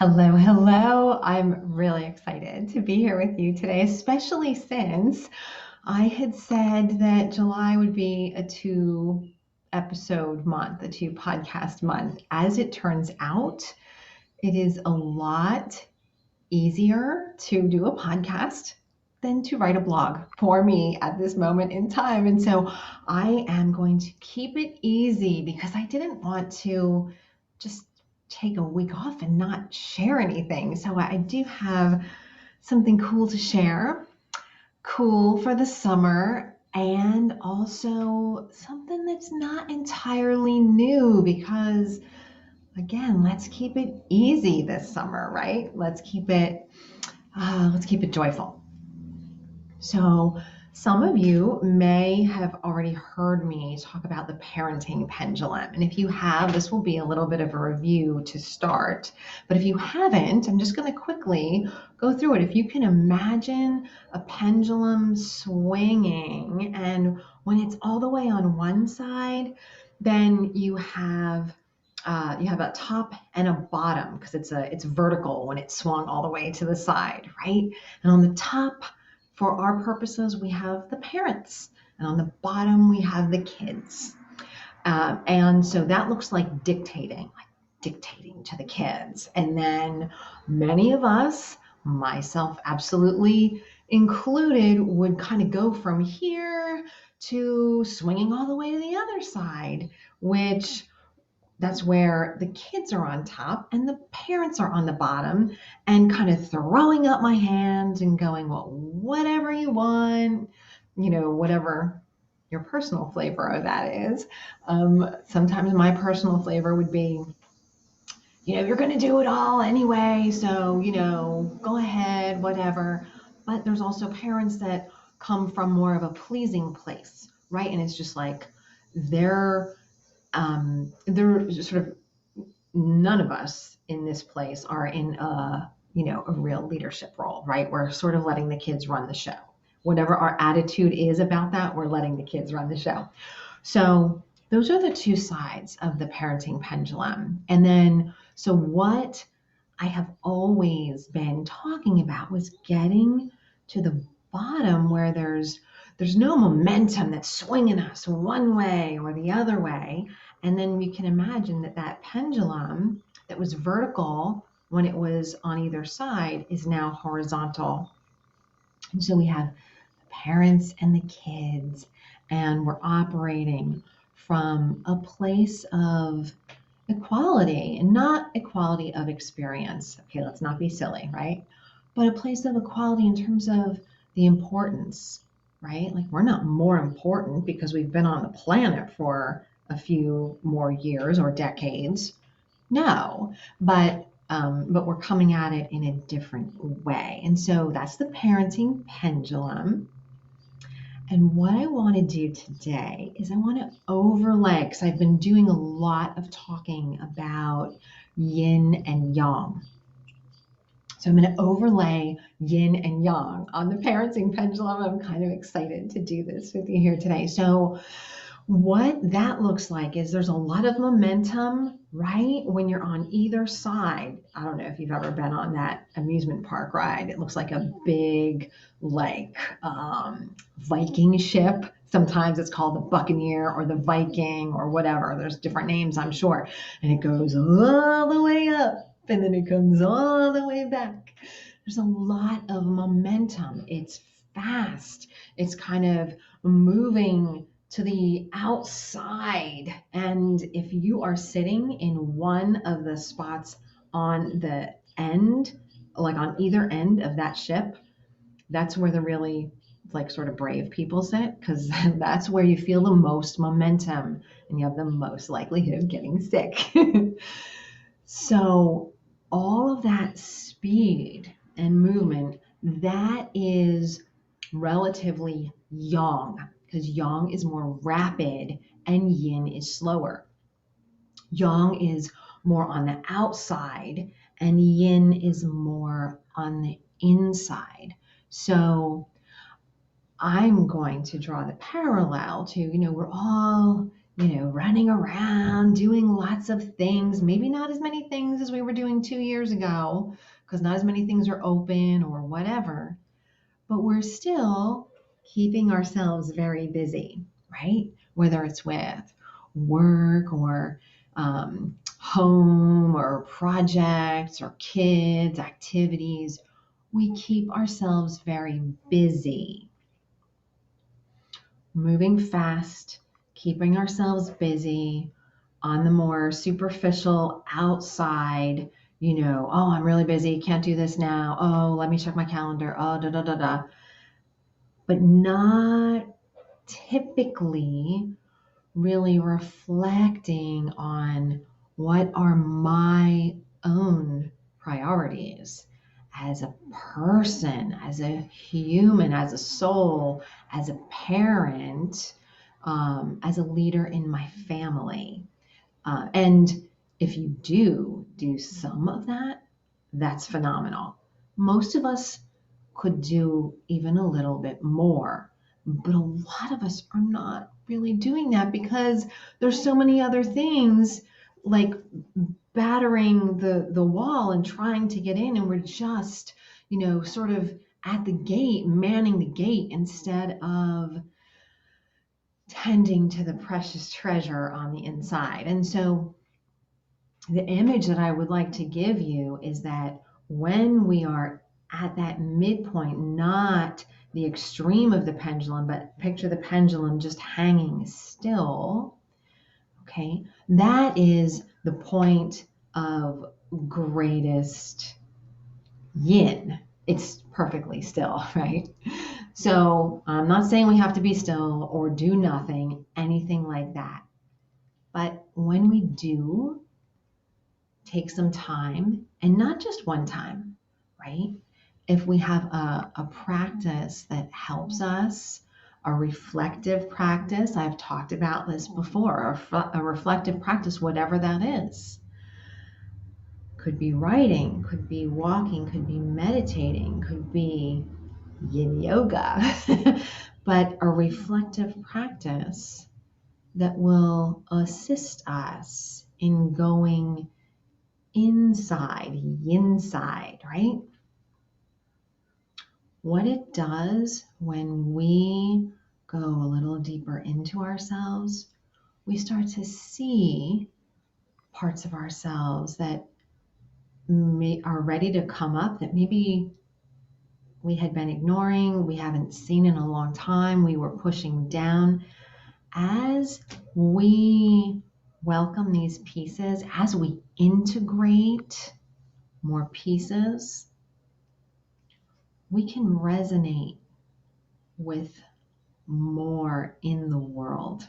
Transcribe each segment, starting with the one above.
Hello, hello. I'm really excited to be here with you today, especially since I had said that July would be a two episode month, a two podcast month. As it turns out, it is a lot easier to do a podcast than to write a blog for me at this moment in time. And so I am going to keep it easy because I didn't want to just take a week off and not share anything. So I do have something cool to share, cool for the summer, and also something that's not entirely new because again, let's keep it easy this summer, right? Let's keep it joyful. So, some of you may have already heard me talk about the parenting pendulum. And if you have, this will be a little bit of a review to start. But if you haven't, I'm just going to quickly go through it. If you can imagine a pendulum swinging, and when it's all the way on one side, then you have a top and a bottom because it's vertical when it's swung all the way to the side, right? And on the top, for our purposes, we have the parents, and on the bottom we have the kids. And so that looks like dictating to the kids. And then many of us, myself absolutely included, would kind of go from here to swinging all the way to the other side, which that's where the kids are on top and the parents are on the bottom, and kind of throwing up my hands and going, well, whatever you want, whatever your personal flavor of that is. Sometimes my personal flavor would be, you're going to do it all anyway, so, go ahead, whatever. But there's also parents that come from more of a pleasing place, right? And it's just like they're just sort of, none of us in this place are in a real leadership role, right? We're sort of letting the kids run the show. Whatever our attitude is about that, we're letting the kids run the show. So those are the two sides of the parenting pendulum. And then, so what I have always been talking about was getting to the bottom where there's no momentum that's swinging us one way or the other way. And then you can imagine that pendulum that was vertical when it was on either side is now horizontal. And so we have the parents and the kids, and we're operating from a place of equality, and not equality of experience. Okay, let's not be silly, right? But a place of equality in terms of the importance, right? Like we're not more important because we've been on the planet for a few more years or decades. No, but we're coming at it in a different way. And so that's the parenting pendulum. And what I want to do today is I want to overlay, because I've been doing a lot of talking about yin and yang. So I'm going to overlay yin and yang on the parenting pendulum. I'm kind of excited to do this with you here today. So what that looks like is there's a lot of momentum, right? When you're on either side. I don't know if you've ever been on that amusement park ride. It looks like a big, like, Viking ship. Sometimes it's called the Buccaneer or the Viking or whatever. There's different names, I'm sure. And it goes all the way up and then it comes all the way back. There's a lot of momentum. It's fast. It's kind of moving to the outside. And if you are sitting in one of the spots on the end, like on either end of that ship, that's where the really like sort of brave people sit, because that's where you feel the most momentum and you have the most likelihood of getting sick. So all of that speed and movement, that is relatively yang, because yang is more rapid and yin is slower. Yang is more on the outside and yin is more on the inside. So I'm going to draw the parallel to, we're all running around, doing lots of things, maybe not as many things as we were doing 2 years ago, because not as many things are open or whatever, but we're still keeping ourselves very busy, right? Whether it's with work or home or projects or kids, activities, we keep ourselves very busy, moving fast, keeping ourselves busy on the more superficial outside, oh, I'm really busy, can't do this now. Oh, let me check my calendar. Oh, da da da da. But not typically really reflecting on what are my own priorities as a person, as a human, as a soul, as a parent, as a leader in my family. And if you do some of that, that's phenomenal. Most of us could do even a little bit more, but a lot of us are not really doing that because there's so many other things like battering the wall and trying to get in, and we're just, sort of at the gate, manning the gate instead of tending to the precious treasure on the inside. And so the image that I would like to give you is that when we are at that midpoint, not the extreme of the pendulum, but picture the pendulum just hanging still, okay, that is the point of greatest yin. It's perfectly still, right? So I'm not saying we have to be still or do nothing, anything like that. But when we do take some time, and not just one time, right? If we have a practice that helps us, a reflective practice, I've talked about this before, a reflective practice, whatever that is. Could be writing, could be walking, could be meditating, could be yin yoga, but a reflective practice that will assist us in going inside, yin side, right? What it does when we go a little deeper into ourselves, we start to see parts of ourselves that are ready to come up that maybe we had been ignoring, we haven't seen in a long time, we were pushing down. As we welcome these pieces, as we integrate more pieces, we can resonate with more in the world.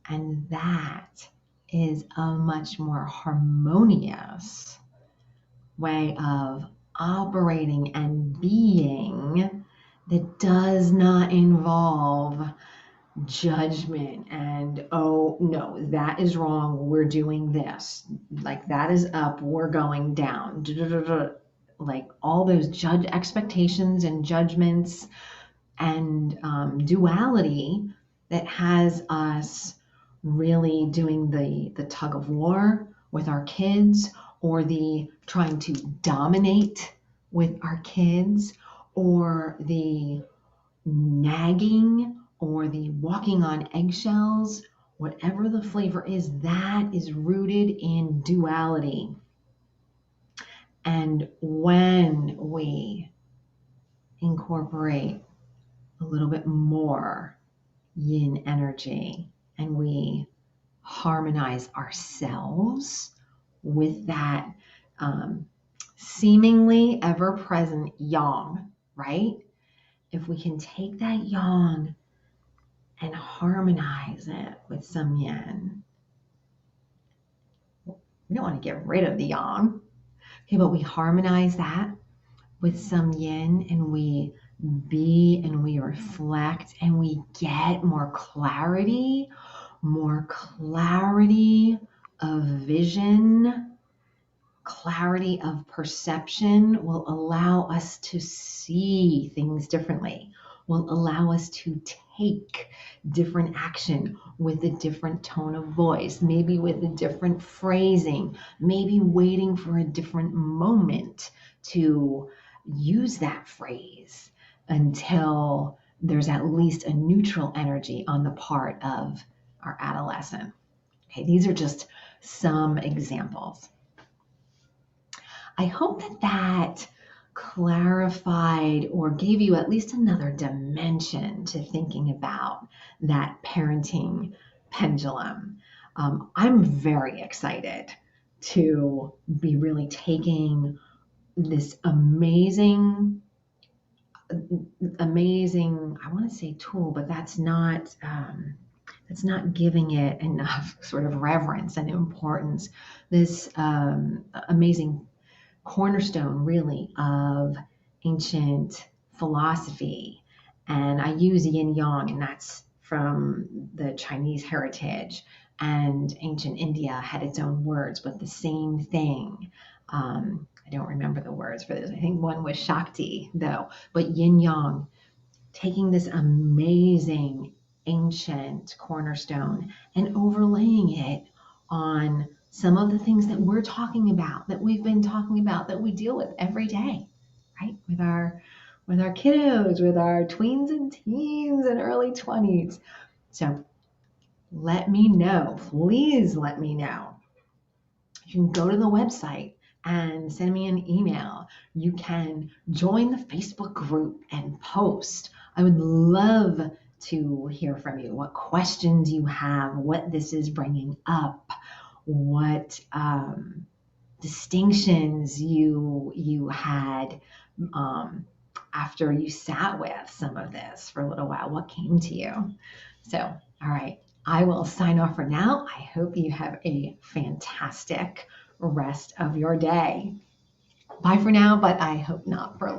And that is a much more harmonious way of operating and being that does not involve judgment and, oh no, that is wrong, we're doing this, like that is up, we're going down, like all those judge expectations and judgments and duality that has us really doing the tug of war with our kids, or the trying to dominate with our kids, or the nagging, or the walking on eggshells. Whatever the flavor is, that is rooted in duality. And when we incorporate a little bit more yin energy and we harmonize ourselves with that seemingly ever present yang, right? If we can take that yang and harmonize it with some yin, we don't want to get rid of the yang, okay, but we harmonize that with some yin, and we be and we reflect and we get more clarity of vision, clarity of perception will allow us to see things differently, will allow us to take different action with a different tone of voice, maybe with a different phrasing, maybe waiting for a different moment to use that phrase until there's at least a neutral energy on the part of our adolescent. Okay, these are just some examples. I hope that clarified or gave you at least another dimension to thinking about that parenting pendulum. I'm very excited to be really taking this amazing, I want to say tool, but that's not giving it enough sort of reverence and importance. This amazing cornerstone, really, of ancient philosophy. And I use Yin Yang, and that's from the Chinese heritage. And ancient India had its own words, but the same thing. I don't remember the words for this. I think one was Shakti, though. But Yin Yang, taking this amazing ancient cornerstone and overlaying it on some of the things that we're talking about, that we've been talking about, that we deal with every day, right? With our kiddos, with our tweens and teens and early 20s. So let me know, please let me know. You can go to the website and send me an email. You can join the Facebook group and post. I would love to hear from you, what questions you have, what this is bringing up, what distinctions you had after you sat with some of this for a little while. What came to you? So, all right, I will sign off for now. I hope you have a fantastic rest of your day. Bye for now, but I hope not for